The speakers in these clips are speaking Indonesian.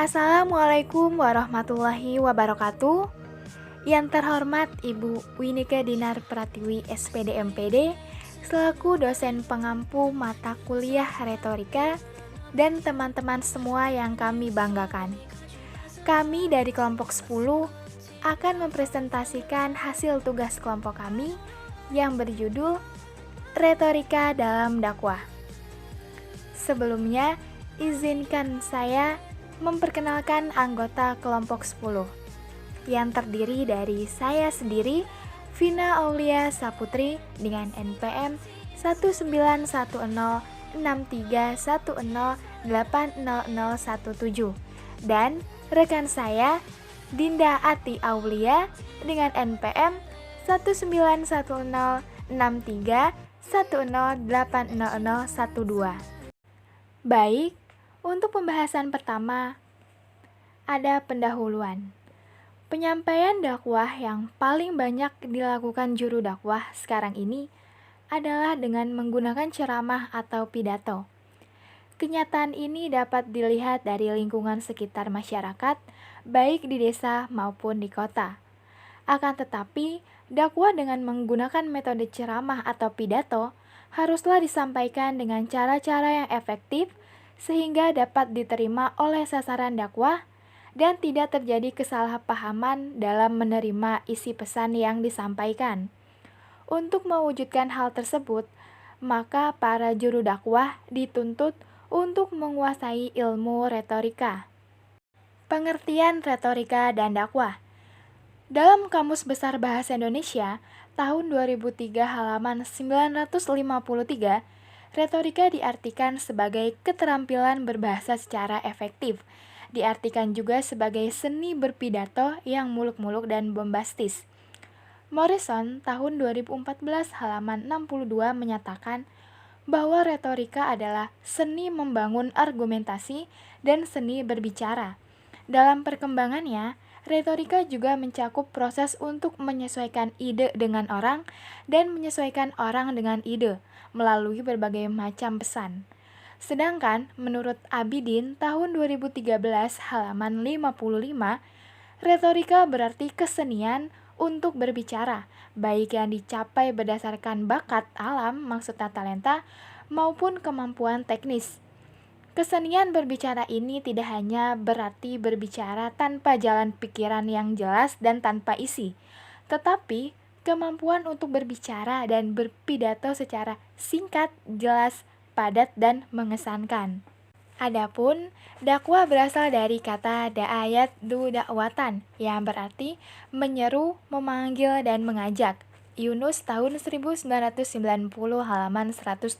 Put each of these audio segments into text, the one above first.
Assalamualaikum warahmatullahi wabarakatuh. Yang terhormat Ibu Winike Dinar Pratiwi SPD MPD selaku dosen pengampu mata kuliah retorika dan teman-teman semua yang kami banggakan. Kami dari kelompok 10 akan mempresentasikan hasil tugas kelompok kami yang berjudul Retorika dalam Dakwah. Sebelumnya, izinkan saya memperkenalkan anggota kelompok 10 yang terdiri dari saya sendiri, Vina Aulia Saputri dengan NPM 191063108017 dan rekan saya Dinda Ati Aulia dengan NPM 191063108012. Baik, untuk pembahasan pertama ada pendahuluan. Penyampaian dakwah yang paling banyak dilakukan juru dakwah sekarang ini adalah dengan menggunakan ceramah atau pidato. Kenyataan ini dapat dilihat dari lingkungan sekitar masyarakat, baik di desa maupun di kota. Akan tetapi, dakwah dengan menggunakan metode ceramah atau pidato haruslah disampaikan dengan cara-cara yang efektif sehingga dapat diterima oleh sasaran dakwah dan tidak terjadi kesalahpahaman dalam menerima isi pesan yang disampaikan. Untuk mewujudkan hal tersebut, maka para juru dakwah dituntut untuk menguasai ilmu retorika. Pengertian retorika dan dakwah. Dalam Kamus Besar Bahasa Indonesia, tahun 2003 halaman 953, retorika diartikan sebagai keterampilan berbahasa secara efektif. Diartikan juga sebagai seni berpidato yang muluk-muluk dan bombastis. Morrison tahun 2014 halaman 62 menyatakan bahwa retorika adalah seni membangun argumentasi dan seni berbicara. Dalam perkembangannya, retorika juga mencakup proses untuk menyesuaikan ide dengan orang dan menyesuaikan orang dengan ide melalui berbagai macam pesan. Sedangkan menurut Abidin tahun 2013 halaman 55, retorika berarti kesenian untuk berbicara, baik yang dicapai berdasarkan bakat alam maksudnya talenta maupun kemampuan teknis. Kesenian berbicara ini tidak hanya berarti berbicara tanpa jalan pikiran yang jelas dan tanpa isi, tetapi kemampuan untuk berbicara dan berpidato secara singkat, jelas, padat, dan mengesankan. Adapun dakwah berasal dari kata da'ayat du dakwatan yang berarti menyeru, memanggil, dan mengajak. Yunus tahun 1990 halaman 127.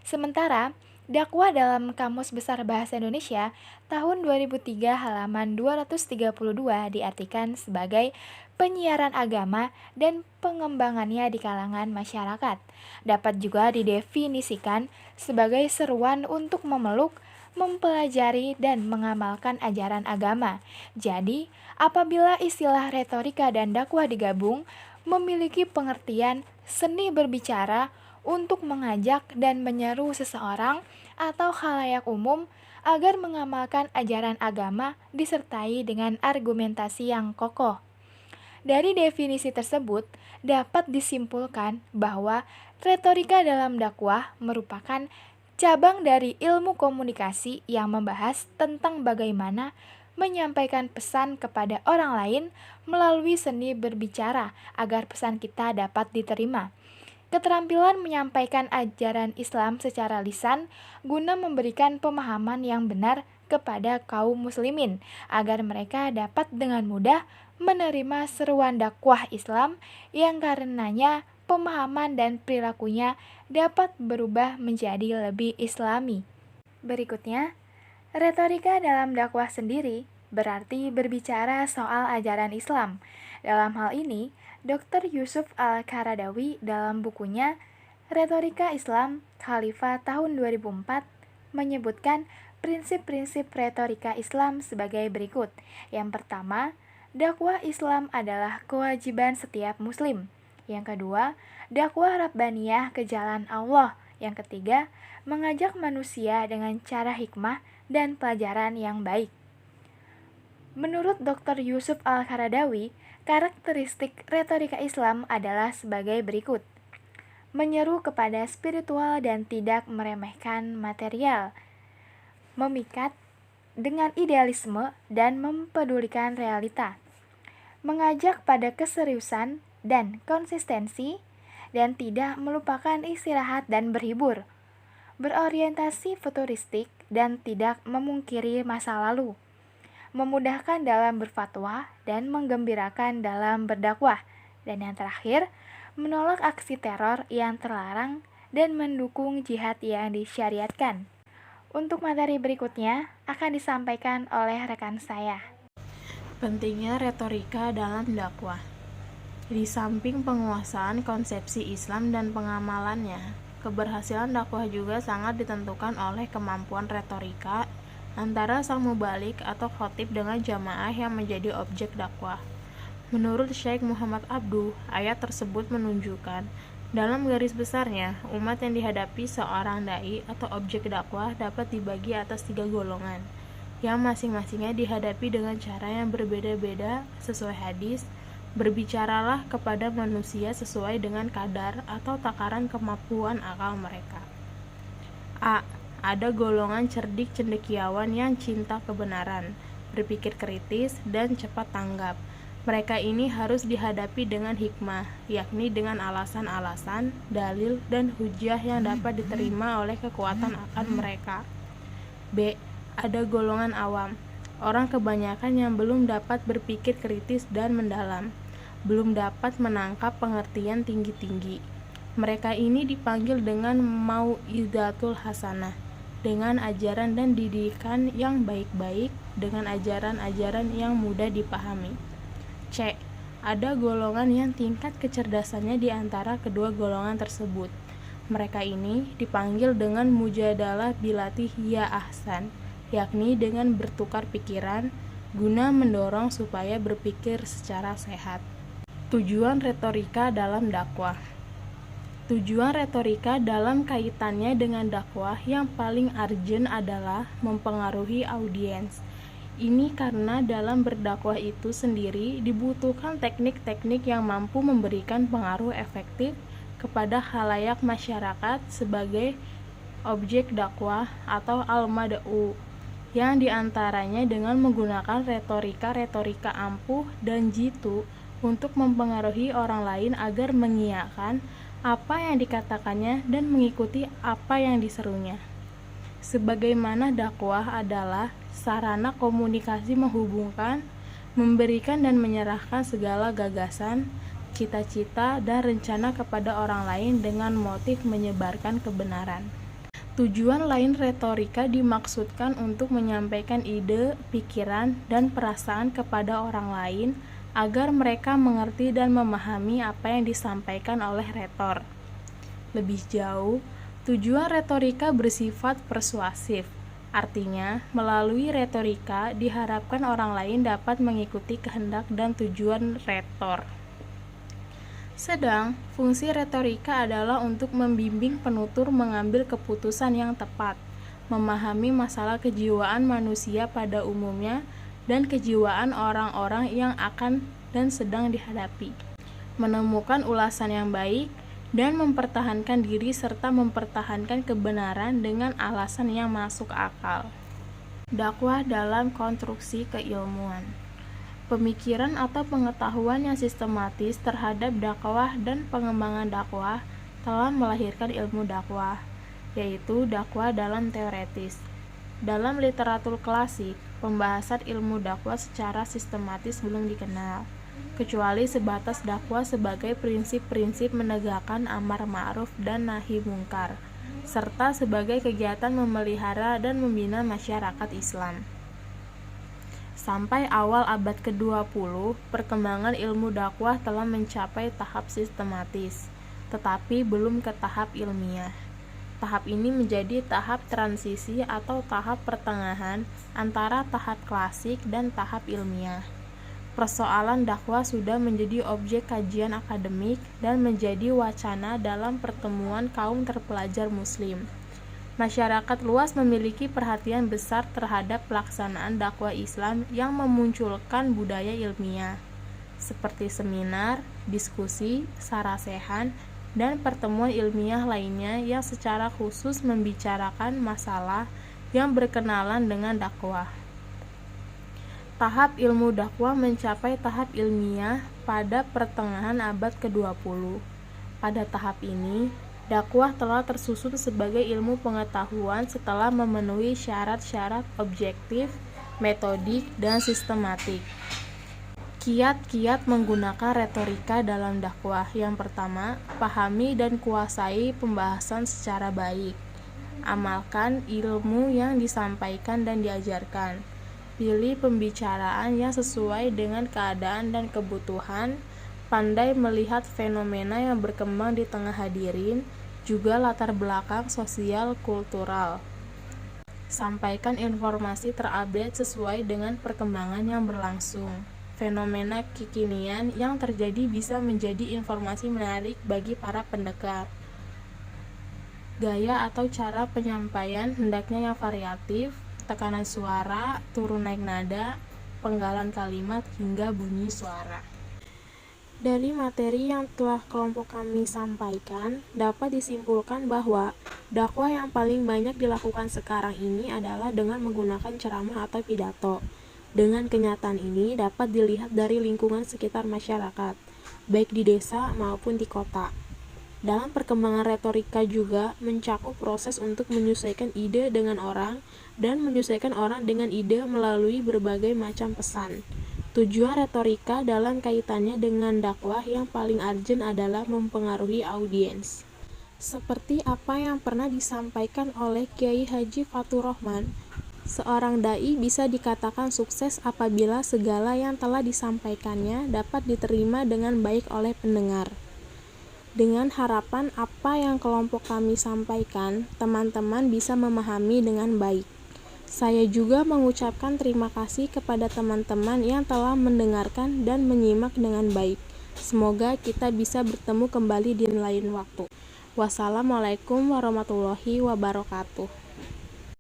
Sementara dakwah dalam Kamus Besar Bahasa Indonesia tahun 2003 halaman 232 diartikan sebagai penyiaran agama dan pengembangannya di kalangan masyarakat. Dapat juga didefinisikan sebagai seruan untuk memeluk, mempelajari, dan mengamalkan ajaran agama. Jadi, apabila istilah retorika dan dakwah digabung, memiliki pengertian seni berbicara untuk mengajak dan menyeru seseorang atau khalayak umum agar mengamalkan ajaran agama disertai dengan argumentasi yang kokoh. Dari definisi tersebut, dapat disimpulkan bahwa retorika dalam dakwah merupakan cabang dari ilmu komunikasi yang membahas tentang bagaimana menyampaikan pesan kepada orang lain melalui seni berbicara agar pesan kita dapat diterima. Keterampilan menyampaikan ajaran Islam secara lisan guna memberikan pemahaman yang benar kepada kaum muslimin agar mereka dapat dengan mudah menerima seruan dakwah Islam yang karenanya pemahaman dan perilakunya dapat berubah menjadi lebih islami. Berikutnya, retorika dalam dakwah sendiri berarti berbicara soal ajaran Islam. Dalam hal ini, Dr. Yusuf Al-Qaradawi dalam bukunya Retorika Islam Khalifah tahun 2004 menyebutkan prinsip-prinsip retorika Islam sebagai berikut. Yang pertama, dakwah Islam adalah kewajiban setiap muslim. Yang kedua, dakwah Rabbaniyah ke jalan Allah. Yang ketiga, mengajak manusia dengan cara hikmah dan pelajaran yang baik. Menurut Dr. Yusuf Al-Qaradawi, karakteristik retorika Islam adalah sebagai berikut. Menyeru kepada spiritual dan tidak meremehkan material, memikat dengan idealisme dan mempedulikan realita, mengajak pada keseriusan dan konsistensi, dan tidak melupakan istirahat dan berhibur, berorientasi futuristik dan tidak memungkiri masa lalu, memudahkan dalam berfatwa dan menggembirakan dalam berdakwah, dan yang terakhir, menolak aksi teror yang terlarang dan mendukung jihad yang disyariatkan. Untuk materi berikutnya akan disampaikan oleh rekan saya. Pentingnya retorika dalam dakwah. Di samping penguasaan konsepsi Islam dan pengamalannya, keberhasilan dakwah juga sangat ditentukan oleh kemampuan retorika antara sang mubalik atau khotib dengan jamaah yang menjadi objek dakwah. Menurut Syekh Muhammad Abduh, ayat tersebut menunjukkan dalam garis besarnya, umat yang dihadapi seorang dai atau objek dakwah dapat dibagi atas 3 golongan, yang masing-masingnya dihadapi dengan cara yang berbeda-beda sesuai hadis. Berbicaralah kepada manusia sesuai dengan kadar atau takaran kemampuan akal mereka. A. Ada golongan cerdik cendekiawan yang cinta kebenaran, berpikir kritis, dan cepat tanggap. Mereka ini harus dihadapi dengan hikmah, yakni dengan alasan-alasan, dalil, dan hujah yang dapat diterima oleh kekuatan akal mereka. B. Ada golongan awam, orang kebanyakan yang belum dapat berpikir kritis dan mendalam, belum dapat menangkap pengertian tinggi-tinggi. Mereka ini dipanggil dengan mau'izatul hasanah, dengan ajaran dan didikan yang baik-baik, dengan ajaran-ajaran yang mudah dipahami. C. Ada golongan yang tingkat kecerdasannya di antara kedua golongan tersebut. Mereka ini dipanggil dengan mujadalah bilati hiya ahsan, yakni dengan bertukar pikiran, guna mendorong supaya berpikir secara sehat. Tujuan retorika dalam dakwah. Tujuan retorika dalam kaitannya dengan dakwah yang paling urgent adalah mempengaruhi audiens. Ini karena dalam berdakwah itu sendiri dibutuhkan teknik-teknik yang mampu memberikan pengaruh efektif kepada khalayak masyarakat sebagai objek dakwah atau al-mad'u, yang diantaranya dengan menggunakan retorika-retorika ampuh dan jitu untuk mempengaruhi orang lain agar mengiyakan apa yang dikatakannya dan mengikuti apa yang diserunya. Sebagaimana dakwah adalah sarana komunikasi menghubungkan, memberikan dan menyerahkan segala gagasan, cita-cita, dan rencana kepada orang lain dengan motif menyebarkan kebenaran. Tujuan lain retorika dimaksudkan untuk menyampaikan ide, pikiran, dan perasaan kepada orang lain agar mereka mengerti dan memahami apa yang disampaikan oleh retor. Lebih jauh, tujuan retorika bersifat persuasif. Artinya, melalui retorika diharapkan orang lain dapat mengikuti kehendak dan tujuan retor. Sedang, fungsi retorika adalah untuk membimbing penutur mengambil keputusan yang tepat, memahami masalah kejiwaan manusia pada umumnya, dan kejiwaan orang-orang yang akan dan sedang dihadapi, menemukan ulasan yang baik, dan mempertahankan diri serta mempertahankan kebenaran dengan alasan yang masuk akal. Dakwah dalam konstruksi keilmuan. Pemikiran atau pengetahuan yang sistematis terhadap dakwah dan pengembangan dakwah telah melahirkan ilmu dakwah, yaitu dakwah dalam teoretis. Dalam literatur klasik, pembahasan ilmu dakwah secara sistematis belum dikenal, kecuali sebatas dakwah sebagai prinsip-prinsip menegakkan amar ma'ruf dan nahi mungkar, serta sebagai kegiatan memelihara dan membina masyarakat Islam. Sampai awal abad ke-20, perkembangan ilmu dakwah telah mencapai tahap sistematis, tetapi belum ke tahap ilmiah. Tahap ini menjadi tahap transisi atau tahap pertengahan antara tahap klasik dan tahap ilmiah. Persoalan dakwah sudah menjadi objek kajian akademik dan menjadi wacana dalam pertemuan kaum terpelajar muslim. Masyarakat luas memiliki perhatian besar terhadap pelaksanaan dakwah Islam yang memunculkan budaya ilmiah, seperti seminar, diskusi, sarasehan, dan pertemuan ilmiah lainnya yang secara khusus membicarakan masalah yang berkenalan dengan dakwah. Tahap ilmu dakwah mencapai tahap ilmiah pada pertengahan abad ke-20. Pada tahap ini, dakwah telah tersusun sebagai ilmu pengetahuan setelah memenuhi syarat-syarat objektif, metodik, dan sistematik. Kiat-kiat menggunakan retorika dalam dakwah. Yang pertama, pahami dan kuasai pembahasan secara baik. Amalkan ilmu yang disampaikan dan diajarkan. Pilih pembicaraan yang sesuai dengan keadaan dan kebutuhan. Pandai melihat fenomena yang berkembang di tengah hadirin, juga latar belakang sosial kultural. Sampaikan informasi terupdate sesuai dengan perkembangan yang berlangsung. Fenomena kekinian yang terjadi bisa menjadi informasi menarik bagi para pendengar. Gaya atau cara penyampaian hendaknya yang variatif, tekanan suara, turun naik nada, penggalan kalimat, hingga bunyi suara. Dari materi yang telah kelompok kami sampaikan, dapat disimpulkan bahwa dakwah yang paling banyak dilakukan sekarang ini adalah dengan menggunakan ceramah atau pidato. Dengan kenyataan ini dapat dilihat dari lingkungan sekitar masyarakat, baik di desa maupun di kota. Dalam perkembangan retorika juga mencakup proses untuk menyesuaikan ide dengan orang dan menyesuaikan orang dengan ide melalui berbagai macam pesan. Tujuan retorika dalam kaitannya dengan dakwah yang paling urgent adalah mempengaruhi audiens. Seperti apa yang pernah disampaikan oleh Kiai Haji Fatur Rahman, seorang dai bisa dikatakan sukses apabila segala yang telah disampaikannya dapat diterima dengan baik oleh pendengar. Dengan harapan apa yang kelompok kami sampaikan, teman-teman bisa memahami dengan baik. Saya juga mengucapkan terima kasih kepada teman-teman yang telah mendengarkan dan menyimak dengan baik. Semoga kita bisa bertemu kembali di lain waktu. Wassalamualaikum warahmatullahi wabarakatuh.